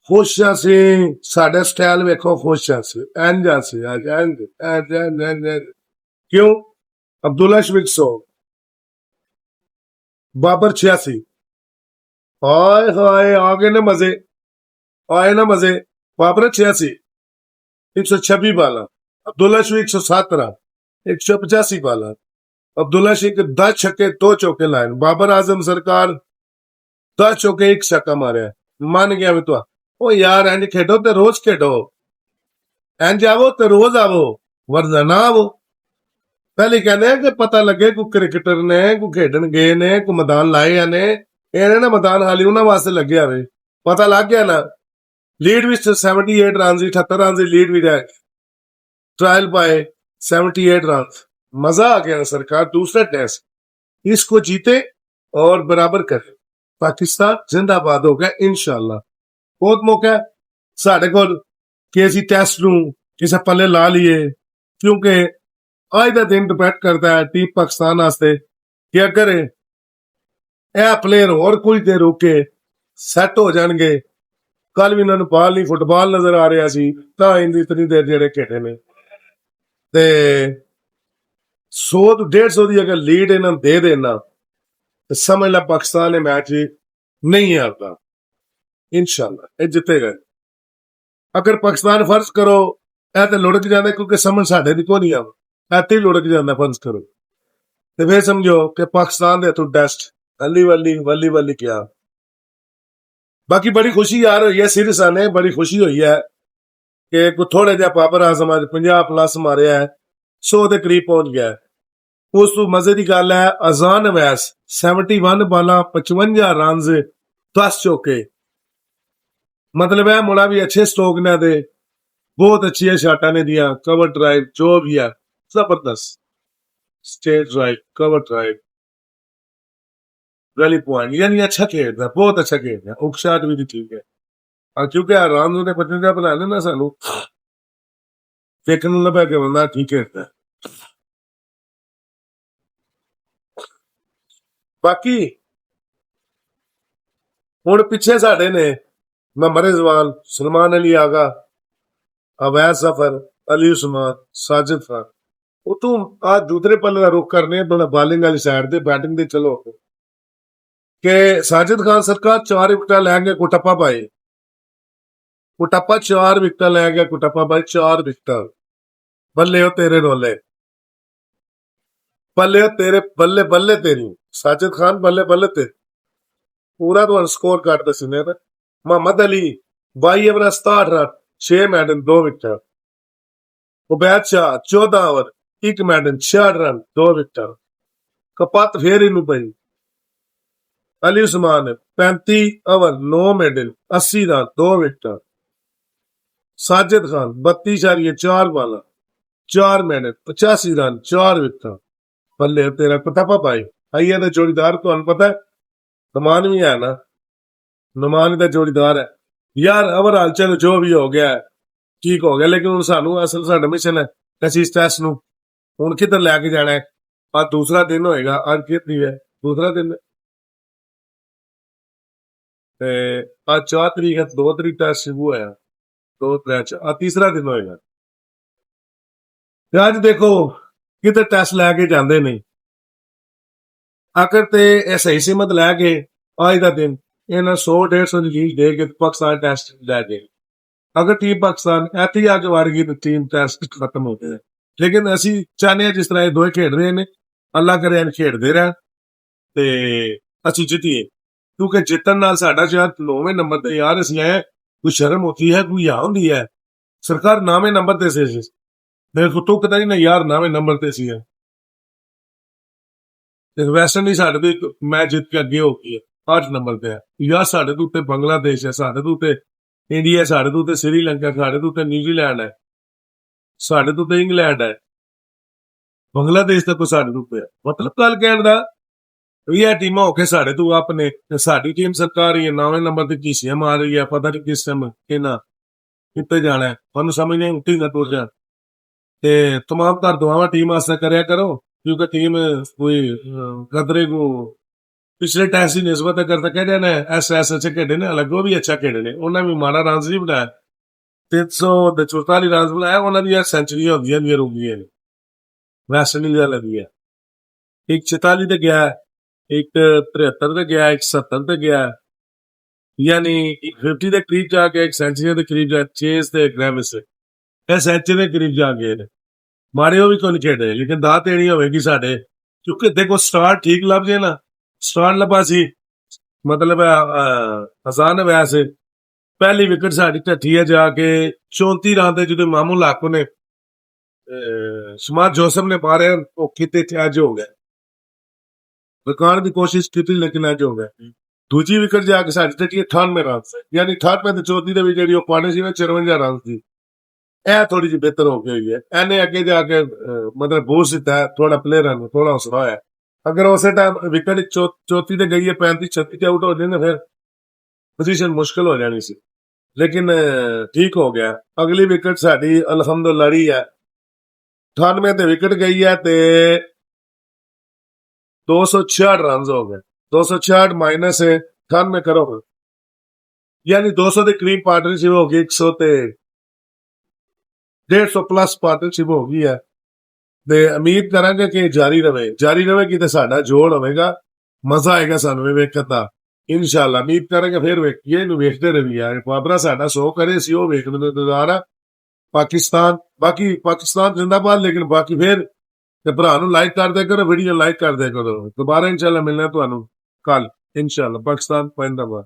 खुश सी साडे स्टाइल वेखो खुश सी इंज सी इंज इंज इंज इंज इंज इंज। क्यों? अब्दुल्ला शफीक 100, बाबर 86। हाय हाय आ गए ना मजे, आए ना मजे। बाबर 86, 126 बाला। अब्दुल्ला शफीक 117, 185 बाला। अब्दुल्ला शेख 10 छक्के 2 चौके लाए। बाबर आजम सरकार 10 चौके 1 छक्का मारे। मान गया मैं तो। ओ यार इंज खेडो तो रोज खेडो, इंज आवो तो रोज आवो, वरना ना आवो। पहले कहने कि पता लगे को क्रिकेटर ने को खेडन गए ने को मैदान लाए या ने इन्हें ना मैदान हाली उन्होंने वास्ते लगे आवे। पता लग गया ना। लीड भी 78 रन 78 रन लीड भी जाए। ट्रायल पाए 78 रन। मजा आ गया सरकार। दूसरा टेस्ट इसको जीते और बराबर करे। पाकिस्तान जिंदाबाद हो गया इंशाल्लाह। बहुत मौका है साढ़े को कि असी टेस्ट नू किसे पल्ले ला लीए, क्योंकि आज का दिन डिपेंड करता है टीम पाकिस्तान वास्ते कि अगर यह प्लेयर और कुछ देर रुके सैट हो जाएंगे। कल भी इन्होंने बाल नहीं फुटबॉल नजर आ रहा सी तां इतनी देर जेडे खेडे ने ते 100 तो 150 की अगर लीड इन्होंने दे देना तो समझ ला पाकिस्तान ने मैच नहीं हारता। इंशाल्लाह ये जितेगा। अगर पाकिस्तान फर्ज करो ऐ तो लुढ़क जाता, क्योंकि समझ साढ़े दी को नहीं आवा, ऐते ही लुढ़क जाता फर्ज करो तो फिर समझो कि पाकिस्तान दे तो टेस्ट अली वली वली वली क्या। बाकी बड़ी खुशी यार हुई है सीरीज आने, बड़ी खुशी हुई है कि थोड़े जहा बाबर आजम अज 50+ मारे है, 100 के करीब पहुंच गया है। उस तो मजे की गल है अजान अवैस 71 बाला 55 रन 10 चौके। मतलब है मुड़ा भी अच्छे स्ट्रोक ने दे, बहुत अच्छी शाटा ने दिया। कवर ड्राइव जो भी है जबरदस्त, state drive cover drive rally point, यानी अच्छा खेल रहा, बहुत अच्छा खेल रहा। उकशाट भी ठीक है क्योंकि आराम ने 55 बनाने ना सानू देखने लगा कि बंदा ठीक खेलता है। बाकी हुण पिछे साडे ने मोहम्मद रिजवान, सलमान अली आगा, अवैध जफर, अली उस्मान, साजिद खान। वो तू आज दूसरे पल्ले का रुख करने बॉलिंग वाली साइड दे, बैटिंग दे चलो कि साजिद खान सरकार 4 विकेट लैंगे कुटप्पा पाए। कुटप्पा 4 विकेट लैंगे कुटप्पा पाए 4 विकेट। बल्ले हो तेरे रोले, बल्ले हो तेरे बल्ले बल्ले तेरी साजिद खान, बल्ले बल्ले तेरी। पूरा तो स्कोर कार्ड दसी ने। Mohammad Ali 22 over 67 run 6 maiden 2 wicket. Ubaid Shah 14 over 1 maiden 66 run 2 wicket. कपत फिर इन पई। Ali Usman 35 over 9 maiden 80 run 2 wicket. Sajid Khan 32.4 बाला 4 मेडल 85 रन 4 विकेट। बल्ले तेरा कुटप्पा पाई आइए तो जोड़ीदार तो पता है नुमान भी है ना, नुमान का जोड़ीदार है यार। ओवरऑल चलो जो भी हो गया ठीक हो गया, लेकिन हुण सानू असल साडा मिशन है असीं इस टेस्ट नू हुण किधर लैके जाना है। आज दूसरा दिन होएगा, आज कितनी है दूसरा दिन आज 4 तरीक है, 2 तरीक टेस्ट शुरू होया, 2 3 आज तीसरा दिन होएगा। आज देखो किधर टेस्ट लैके जाते नहीं। अगर ते सही सीमत लैके आज का दिन इन्हें 100-150 की लीड दे के पाकिस्तान टेस्ट लै गए। अगर टीम पाकिस्तान ऐसे ही आके वार गई तो टीम टेस्ट खत्म हो गए। लेकिन असी चाहते हैं जिस तरह ये दो खेड रहे हैं, अल्लाह करे खेडते रहन ते असी जितीए, क्योंकि जितन नाल साडा शायद 9वें नंबर ते यार असी आए। कोई शर्म होती है, कोई यहाँ होती है सरकार 9वें नंबर ते से मेरे को तो पता ही ना यार 9वें नंबर ते सी है। वैस्ट इंडीज साडे तो मैच जित के अगे हो गई है 8 नंबर पे है यार। साडे तो उत्ते बांग्लादेश है, साडे तो उत्ते इंडिया, साडे तो उत्ते श्रीलंका, साडे तो उत्ते न्यूजीलैंड है, साडे तो उत्ते इंग्लैंड है, बांग्लादेश तक साडे तो उत्ते है। मतलब गल कहण दा यह टीमां होके साडे तो अपने साडी टीम सरकार ही 9वें नंबर ते घीसियां मार रही है। पता नहीं किस टाइम किना किते जाना है, तुहानू समझ नहीं उठी ना तुर जान ते तमाम तर दुआवां टीम वास्ते करया करो, क्योंकि टीम कोई कदरे को ਪਿਛਲੇ ਟੈਸਟ ਦੀ ਨਿਸਬਤ ਅਗਰ ਤਾਂ ਕਹਿੰਦੇ ਨੇ ਐਸ ਅੱਛੇ ਖੇਡੇ ਨੇ, ਹਾਲਾਂਕਿ ਉਹ ਵੀ ਅੱਛਾ ਖੇਡੇ ਨੇ, ਉਹਨਾਂ ਵੀ ਮਾੜਾ ਰਨਸ ਨਹੀਂ ਬਣਾਇਆ, 344 ਰਨਸ ਬਣਾਇਆ, ਉਹਨਾਂ ਦੀਆਂ ਸੈਂਚਰੀਆਂ ਹੁੰਦੀਆਂ ਦੀਆਂ ਰੁਕੀਆਂ ਨੇ, ਵੈਸਟ ਇੰਡੀਜ਼ ਵਾਲੇ ਦੀਆਂ, ਇੱਕ 44 ਤੇ ਗਿਆ, ਇੱਕ 73 ਤੇ ਗਿਆ, ਇੱਕ 70 ਤੇ ਗਿਆ, ਯਾਨੀ ਇੱਕ 50 ਦੇ ਕਰੀਬ ਜਾ ਕੇ, ਇੱਕ ਸੈਂਚਰੀ ਦੇ ਕਰੀਬ ਜਾ, ਚੇਸ ਤੇ ਗ੍ਰੈਵਿਸ ਇਹ ਸੈਂਚਰੀ ਦੇ ਕਰੀਬ ਜਾ ਗਏ ਨੇ, ਮਾੜੇ ਉਹ ਵੀ ਕੋਈ ਨਹੀਂ ਖੇਡੇ, ਲੇਕਿਨ ਦਾਅ ਦੇਣੀ ਹੋਵੇਗੀ ਸਾਡੇ, ਕਿਉਂਕਿ ਦੇਖੋ ਸਟਾਰਟ ਠੀਕ ਲੱਭ ਜੇ ਨਾ, ਸਟਾਰਟ ਲੱਭਾ ਸੀ, ਮਤਲਬ ਹਸਾਨ ਵੈਸੇ ਪਹਿਲੀ ਵਿਕਟ ਸਾਡੀ ਢੱਠੀ ਹੈ ਜਾ ਕੇ 34 ਰਨ ਤੇ ਜਦੋਂ ਮਾਮੂ ਲਾਕੋ ਨੇ ਸ਼ਮਾਦ ਜੋਸਫ ਨੇ ਮਾਰੇ ਉਹ ਕਿਤੇ ਅੱਜ ਹੋ ਗਿਆ, ਰਿਕਾਰਡ ਦੀ ਕੋਸ਼ਿਸ਼ ਕੀਤੀ ਲੇਕਿਨ ਅੱਜ ਹੋ ਗਿਆ। ਦੂਜੀ ਵਿਕਟ ਜਾ ਕੇ ਸਾਡੀ ਢੱਠੀ 98 ਰਨ ਯਾਨੀ 98 ਤੇ 34 ਦੇ ਵਿੱਚ ਜਿਹੜੀ ਉਹ ਪਾਣੇ ਸੀ ਨਾ 54 ਰਨ ਸੀ, ਇਹ ਥੋੜੀ ਜਿਹੀ ਬਿਹਤਰ ਹੋ ਗਈ ਹੋਈ ਹੈ, ਇਹਨੇ ਅੱਗੇ ਜਾ ਕੇ ਮਤਲਬ ਬੂਸ ਦਿੱਤਾ ਥੋੜਾ ਪਲੇਅਰਾਂ ਨੂੰ, ਥੋੜਾ ਹੌਸਲਾ ਹੋਇਆ, ਅਗਰ ਉਸੇ ਟਾਈਮ ਵਿਕਟ 34 ਤੇ ਗਈ ਹੈ 35 36 ਤੇ ਆਊਟ ਹੋ ਜਾਂਦੇ ਫਿਰ ਪੋਜੀਸ਼ਨ ਮੁਸ਼ਕਲ ਹੋ ਜਾਣੀ ਸੀ, ਲੇਕਿਨ ਠੀਕ ਹੋ ਗਿਆ। ਅਗਲੀ ਵਿਕਟ ਸਾਡੀ ਅਲਹਮਦੁਲਿਲਾ ਰਹੀ ਹੈ 98 ਤੇ ਵਿਕਟ ਗਈ ਹੈ ਤੇ 266 ਰਨ ਹੋ ਗਏ, 266 ਮਾਈਨਸ 98 ਕਰੋ ਯਾਨੀ 200 ਦੇ ਕਰੀਬ ਪਾਰਟਨਰਸ਼ਿਪ ਹੋ ਗਈ, 100 ਤੇ 150 ਪਲੱਸ ਪਾਰਟਨਰਸ਼ਿਪ ਹੋ ਗਈ ਹੈ ਤੇ ਉਮੀਦ ਕਰਾਂਗੇ ਕਿ ਜਾਰੀ ਰਹੇਗੀ ਤੇ ਸਾਡਾ ਜੋੜ ਹੋਵੇਗਾ, ਮਜ਼ਾ ਆਏਗਾ ਸਾਨੂੰ ਵੇਖਣ ਦਾ ਇਨਸ਼ਾਅੱਲਾ, ਉਮੀਦ ਕਰਾਂਗੇ ਫਿਰ ਵੇਖੀਏ ਇਹਨੂੰ ਵੇਖਦੇ ਰਹੀਏ, ਬਾਬਰਾ ਸਾਡਾ ਸੋ ਕਰੇ ਸੀ ਉਹ ਵੇਖਣ ਦਾ ਨਜ਼ਾਰਾ, ਪਾਕਿਸਤਾਨ ਬਾਕੀ ਪਾਕਿਸਤਾਨ ਜ਼ਿੰਦਾਬਾਦ, ਲੇਕਿਨ ਬਾਕੀ ਫਿਰ ਤੇ ਭਰਾ ਨੂੰ ਲਾਈਕ ਕਰ ਦਿਆ ਕਰੋ, ਵੀਡੀਓ ਲਾਈਕ ਕਰ ਦਿਆ ਕਰੋ, ਦੁਬਾਰਾ ਇਨਸ਼ਾਅੱਲਾ ਮਿਲਣਾ ਤੁਹਾਨੂੰ ਕੱਲ ਇਨਸ਼ਾਅੱਲਾ, ਪਾਕਿਸਤਾਨ ਜ਼ਿੰਦਾਬਾਦ।